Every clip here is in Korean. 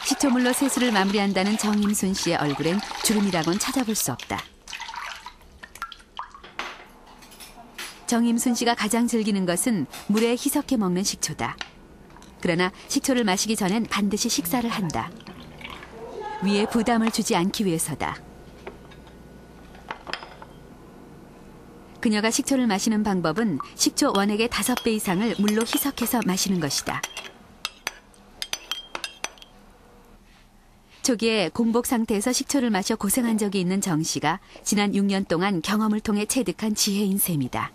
식초물로 세수를 마무리한다는 정임순 씨의 얼굴엔 주름이라곤 찾아볼 수 없다. 정임순 씨가 가장 즐기는 것은 물에 희석해 먹는 식초다. 그러나 식초를 마시기 전엔 반드시 식사를 한다. 위에 부담을 주지 않기 위해서다. 그녀가 식초를 마시는 방법은 식초 원액의 5배 이상을 물로 희석해서 마시는 것이다. 초기에 공복 상태에서 식초를 마셔 고생한 적이 있는 정 씨가 지난 6년 동안 경험을 통해 체득한 지혜인 셈이다.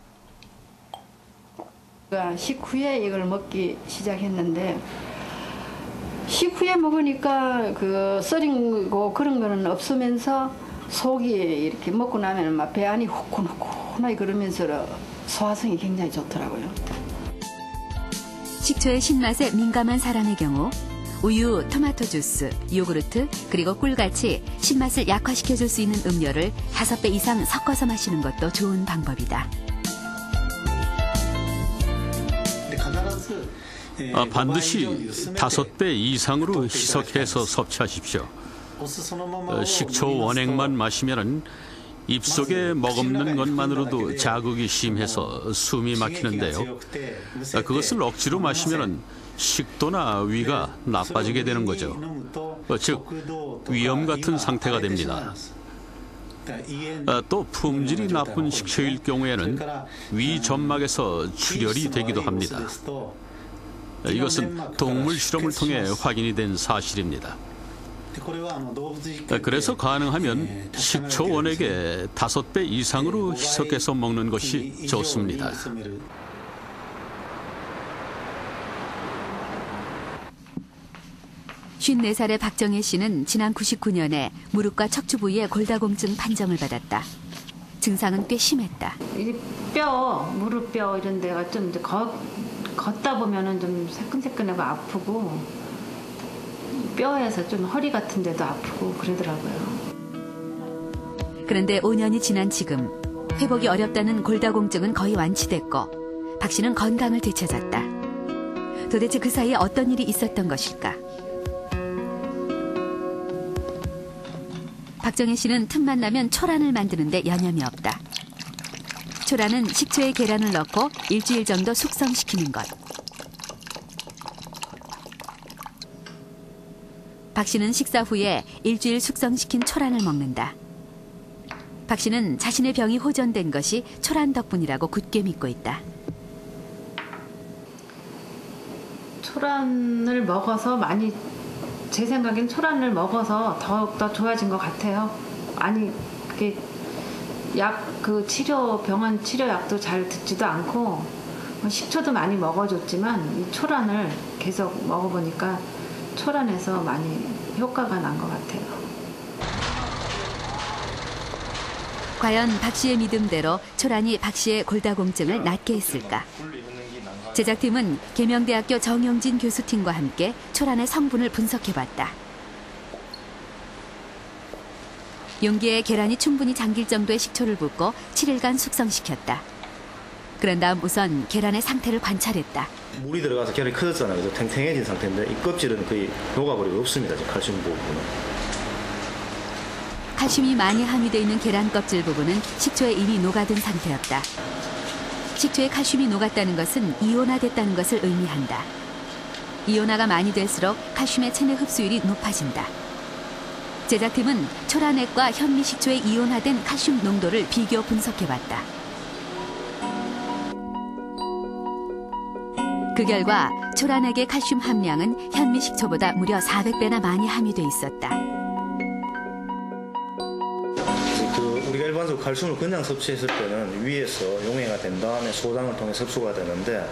식후에 이걸 먹기 시작했는데 식후에 먹으니까 그 썰이고 그런 거는 없으면서 속이 이렇게 먹고 나면 막 배 안이 후끈후끈하게 그러면서 소화성이 굉장히 좋더라고요. 식초의 신맛에 민감한 사람의 경우 우유, 토마토 주스, 요구르트, 그리고 꿀같이 신맛을 약화시켜줄 수 있는 음료를 5배 이상 섞어서 마시는 것도 좋은 방법이다. 반드시 5배 이상으로 희석해서 섭취하십시오. 식초 원액만 마시면 입속에 머금는 것만으로도 자극이 심해서 숨이 막히는데요. 그것을 억지로 마시면 식도나 위가 나빠지게 되는 거죠. 즉, 위염 같은 상태가 됩니다. 또 품질이 나쁜 식초일 경우에는 위 점막에서 출혈이 되기도 합니다. 이것은 동물 실험을 통해 확인이 된 사실입니다. 그래서 가능하면 식초 원액의 5배 이상으로 희석해서 먹는 것이 좋습니다. 54살의 박정혜 씨는 지난 99년에 무릎과 척추 부위에 골다공증 판정을 받았다. 증상은 꽤 심했다. 이 무릎뼈 이런 데가 좀 이제 걷다 보면은 좀 새끈새끈하고 아프고 뼈에서 좀 허리 같은 데도 아프고 그러더라고요. 그런데 5년이 지난 지금 회복이 어렵다는 골다공증은 거의 완치됐고 박 씨는 건강을 되찾았다. 도대체 그 사이에 어떤 일이 있었던 것일까? 박정혜 씨는 틈만 나면 초란을 만드는데 여념이 없다. 초란은 식초에 계란을 넣고 일주일 정도 숙성시키는 것. 박 씨는 식사 후에 일주일 숙성시킨 초란을 먹는다. 박 씨는 자신의 병이 호전된 것이 초란 덕분이라고 굳게 믿고 있다. 초란을 먹어서 제 생각엔 초란을 먹어서 더욱더 좋아진 것 같아요. 아니 그게 병원 치료약도 잘 듣지도 않고 식초도 많이 먹어줬지만 이 초란을 계속 먹어보니까 초란에서 많이 효과가 난 것 같아요. 과연 박 씨의 믿음대로 초란이 박 씨의 골다공증을 낫게 했을까? 제작팀은 계명대학교 정용진 교수팀과 함께 초란의 성분을 분석해봤다. 용기에 계란이 충분히 잠길 정도의 식초를 붓고 7일간 숙성시켰다. 그런 다음 우선 계란의 상태를 관찰했다. 물이 들어가서 계란이 커졌잖아요. 그래서 탱탱해진 상태인데 이 껍질은 거의 녹아버리고 없습니다. 지금 칼슘 부분은. 칼슘이 많이 함유되어 있는 계란 껍질 부분은 식초에 이미 녹아든 상태였다. 식초에 칼슘이 녹았다는 것은 이온화됐다는 것을 의미한다. 이온화가 많이 될수록 칼슘의 체내 흡수율이 높아진다. 제작팀은 초란액과 현미식초의 이온화된 칼슘 농도를 비교 분석해봤다. 그 결과 초란액의 칼슘 함량은 현미식초보다 무려 400배나 많이 함유돼 있었다. 우리가 일반적으로 칼슘을 그냥 섭취했을 때는 위에서 용해가 된 다음에 소장을 통해 섭수가 되는데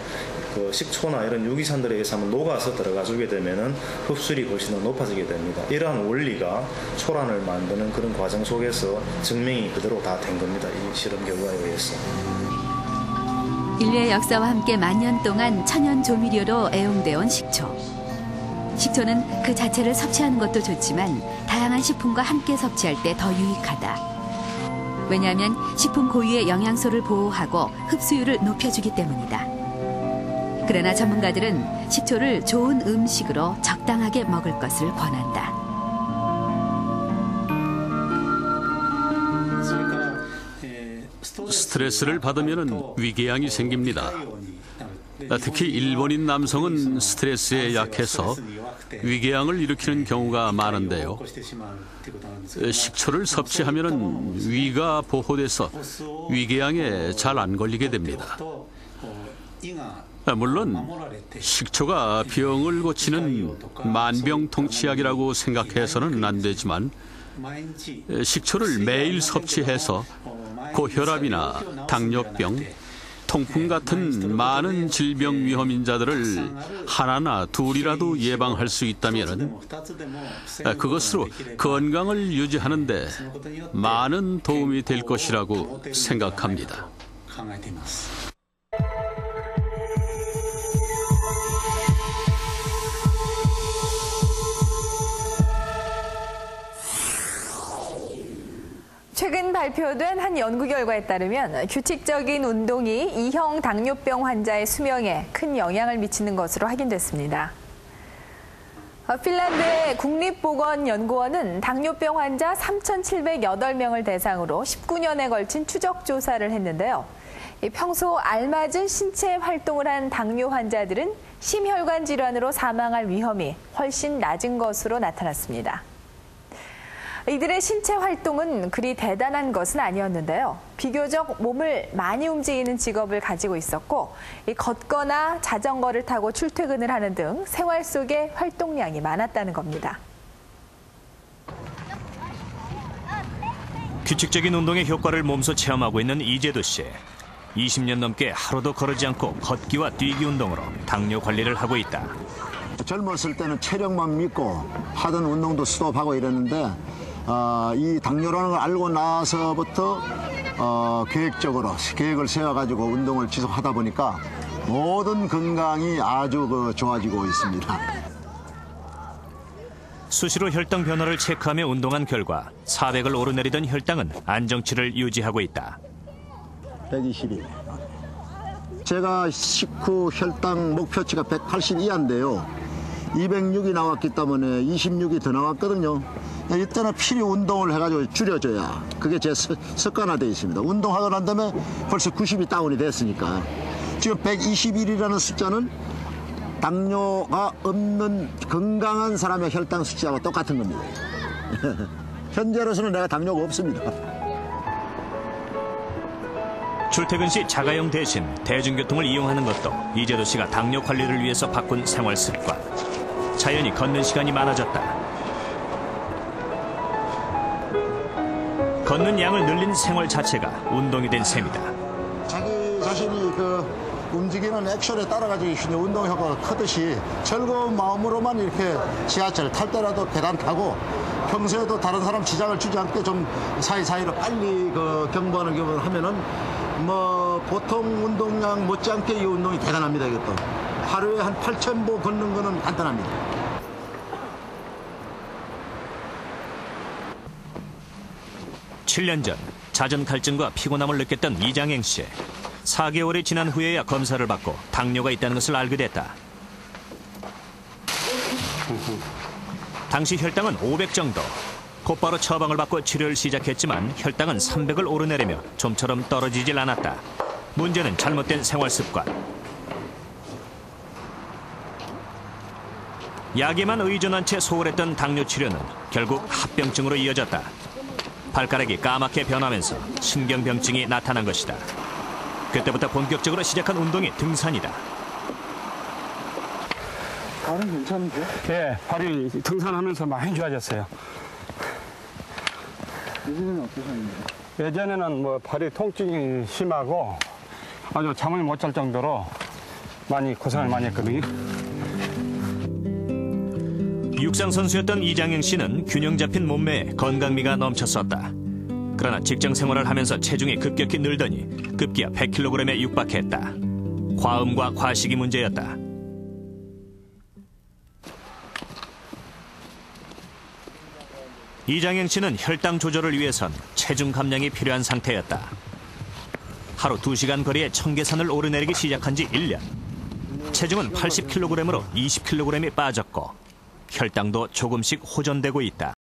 그 식초나 이런 유기산들에 의해서 한번 녹아서 들어가 주게 되면은 흡수율이 훨씬 더 높아지게 됩니다. 이러한 원리가 초란을 만드는 그런 과정 속에서 증명이 그대로 다 된 겁니다. 이 실험 결과에 의해서. 인류의 역사와 함께 만년 동안 천연 조미료로 애용되어 온 식초. 식초는 그 자체를 섭취하는 것도 좋지만 다양한 식품과 함께 섭취할 때 더 유익하다. 왜냐하면 식품 고유의 영양소를 보호하고 흡수율을 높여주기 때문이다. 그러나 전문가들은 식초를 좋은 음식으로 적당하게 먹을 것을 권한다. 스트레스를 받으면 위궤양이 생깁니다. 특히 일본인 남성은 스트레스에 약해서 위궤양을 일으키는 경우가 많은데요. 식초를 섭취하면 위가 보호돼서 위궤양에 잘 안 걸리게 됩니다. 물론 식초가 병을 고치는 만병통치약이라고 생각해서는 안 되지만 식초를 매일 섭취해서 고혈압이나 당뇨병, 통풍 같은 많은 질병 위험인자들을 하나나 둘이라도 예방할 수 있다면 그것으로 건강을 유지하는 데 많은 도움이 될 것이라고 생각합니다. 최근 발표된 한 연구 결과에 따르면 규칙적인 운동이 2형 당뇨병 환자의 수명에 큰 영향을 미치는 것으로 확인됐습니다. 핀란드의 국립보건연구원은 당뇨병 환자 3,708명을 대상으로 19년에 걸친 추적 조사를 했는데요. 평소 알맞은 신체 활동을 한 당뇨 환자들은 심혈관 질환으로 사망할 위험이 훨씬 낮은 것으로 나타났습니다. 이들의 신체 활동은 그리 대단한 것은 아니었는데요. 비교적 몸을 많이 움직이는 직업을 가지고 있었고 걷거나 자전거를 타고 출퇴근을 하는 등 생활 속에 활동량이 많았다는 겁니다. 규칙적인 운동의 효과를 몸소 체험하고 있는 이재도 씨. 20년 넘게 하루도 거르지 않고 걷기와 뛰기 운동으로 당뇨 관리를 하고 있다. 젊었을 때는 체력만 믿고 하던 운동도 스톱하고 이랬는데 이 당뇨라는 걸 알고 나서부터 계획을 세워가지고 운동을 지속하다 보니까 모든 건강이 아주 좋아지고 있습니다. 수시로 혈당 변화를 체크하며 운동한 결과 400을 오르내리던 혈당은 안정치를 유지하고 있다. 122. 제가 식후 혈당 목표치가 180 이하인데요. 206이 나왔기 때문에 26이 더 나왔거든요. 이때는 필요 운동을 해가지고 줄여줘야 그게 제 습관화되어 있습니다. 운동하고 난 다음에 벌써 90이 다운이 됐으니까. 지금 121이라는 숫자는 당뇨가 없는 건강한 사람의 혈당 수치하고 똑같은 겁니다. 현재로서는 내가 당뇨가 없습니다. 출퇴근 시 자가용 대신 대중교통을 이용하는 것도 이재도 씨가 당뇨 관리를 위해서 바꾼 생활 습관. 자연히 걷는 시간이 많아졌다. 걷는 양을 늘린 생활 자체가 운동이 된 셈이다. 자기 자신이 움직이는 액션에 따라가지고 운동 효과가 크듯이 즐거운 마음으로만 이렇게 지하철 탈 때라도 계단 타고 평소에도 다른 사람 지장을 주지 않게 좀 사이사이로 빨리 경보하는 경우를 하면은 보통 운동량 못지않게 이 운동이 대단합니다. 이것도 하루에 한 8,000보 걷는 거는 간단합니다. (7년) 전 잦은 갈증과 피곤함을 느꼈던 이장행 씨. 4개월이 지난 후에야 검사를 받고 당뇨가 있다는 것을 알게 됐다. 당시 혈당은 500 정도. 곧바로 처방을 받고 치료를 시작했지만 혈당은 300을 오르내리며 좀처럼 떨어지질 않았다. 문제는 잘못된 생활 습관. 약에만 의존한 채 소홀했던 당뇨 치료는 결국 합병증으로 이어졌다. 발가락이 까맣게 변하면서 신경병증이 나타난 것이다. 그때부터 본격적으로 시작한 운동이 등산이다. 발은 괜찮은데? 네, 발이 등산하면서 많이 좋아졌어요. 예전에는 어떠셨는데? 예전에는 발이 통증이 심하고 아주 잠을 못 잘 정도로 많이 고생을 많이 했거든요. 육상 선수였던 이장영 씨는 균형 잡힌 몸매에 건강미가 넘쳤었다. 그러나 직장 생활을 하면서 체중이 급격히 늘더니 급기야 100kg에 육박했다. 과음과 과식이 문제였다. 이장영 씨는 혈당 조절을 위해선 체중 감량이 필요한 상태였다. 하루 2시간 거리에 청계산을 오르내리기 시작한 지 1년. 체중은 80kg으로 20kg이 빠졌고 혈당도 조금씩 호전되고 있다.